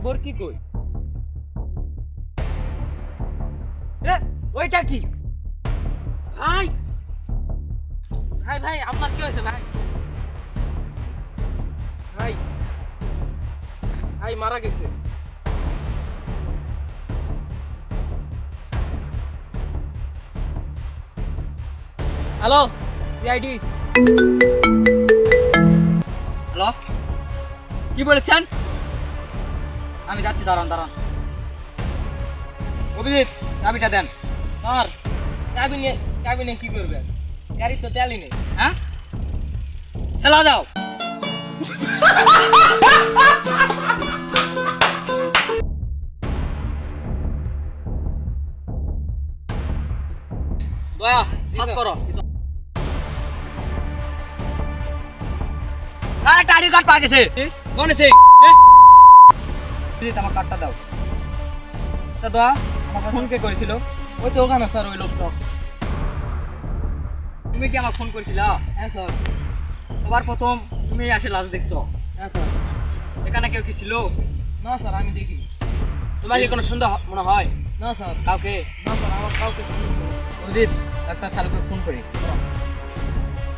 বরকি কই? ওইটা কি ভাই? ভাই ভাই আপনার কি হয়েছে ভাই? ভাই ভাই মারা গেছে। Hello CID. হ্যালো কি বলেছেন? আমি যাচ্ছি, দাঁড়ান দাঁড়ান। অভিজিৎ চাবিটা দেন। স্যার চাবি নিয়ে কি করবেন? গাড়ি তো তেলই নেই। হ্যাঁ ঠেলা দাও। দয়া কাজ করো। আরে টাড়ি কাট পা গেছে। কোন সিং? আমার কার্ডটা দাও। আচ্ছা দয়া আমাকে ফোন কে করেছিল? ওই তো ওখানে স্যার, ওই লোকটা। তুমি কি আমাকে ফোন করেছিলা? হ্যাঁ স্যার। সবার প্রথম তুমি আসে লাশ দেখছো? হ্যাঁ স্যার। এখানে কেউ কি ছিল? না স্যার আমি দেখি। তোমার কি কোনো সন্দেহ মনে হয়? না স্যার। কাউকে? না স্যার আমার কাউকে। অজিত একটা চালুকে ফোন করি।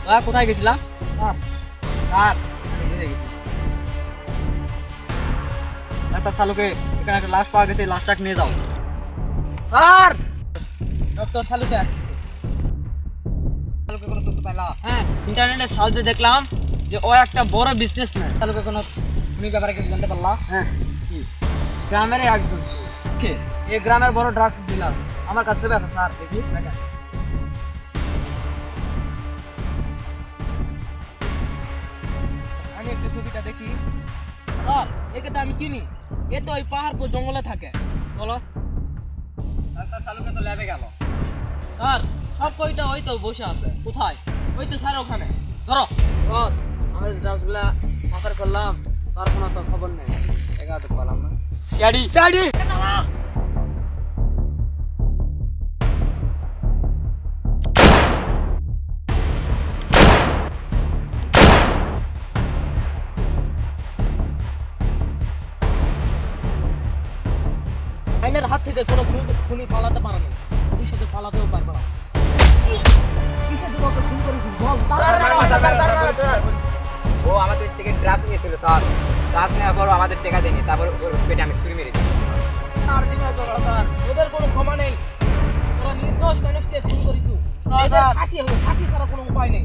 দয়া কোথায় গেছিলা? স্যার স্যার বুঝে গেছি। একটা চালুকে এখানে একটা লাশ পাওয়া গেছে, লাশটাকে নিয়ে যাও। স্যার ডক্টর শালুকে আসছে। শালুকে কোনো তথ্য পেলা? হ্যাঁ ইন্টারনেটে সার্চে দেখলাম যে ও একটা বড় বিজনেসম্যান। শালুকে কোনো তুমি ব্যাপারে কিছু জানতে পারলা? হ্যাঁ কি গ্রামের একজন, এই গ্রামের বড় ড্রাগস ডিলার। আমার কাছে আছে স্যার, দেখি দেখেন। আমি একটু ছবিটা দেখি। স্যার একে তো আমি চিনি, এ তো ওই পাহাড়পুর জঙ্গলে থাকে। চলো। ডাক্তার শালুকে তো ল্যাবে গেল। স্যার সব কইটা ওই তো বসে আছে। কোথায়? ওই তো স্যার ওখানে। ধরো। বস আমাদের ড্রাগসগুলা পাচার করলাম, তার কোনো তো খবর নেই। এগাতে পারলাম না। সিআইডি সিআইডি আইনের হাত থেকে কোনো খুনি পালাতে পারে না, ভবিষ্যতে পালাতেও পারবে না। ও আমাদের থেকে ড্রাগস নিয়েছিল স্যার। ড্রাগস নেওয়ার পর আমাদের টাকা দেয়নি, তারপর ওর পেটে আমি ছুরি মেরে দিই। স্যার ওদের কোনো ক্ষমা নেই। ওরা নির্দোষ মানুষকে খুন করিস। ফাঁসি ছাড়া কোনো উপায় নেই।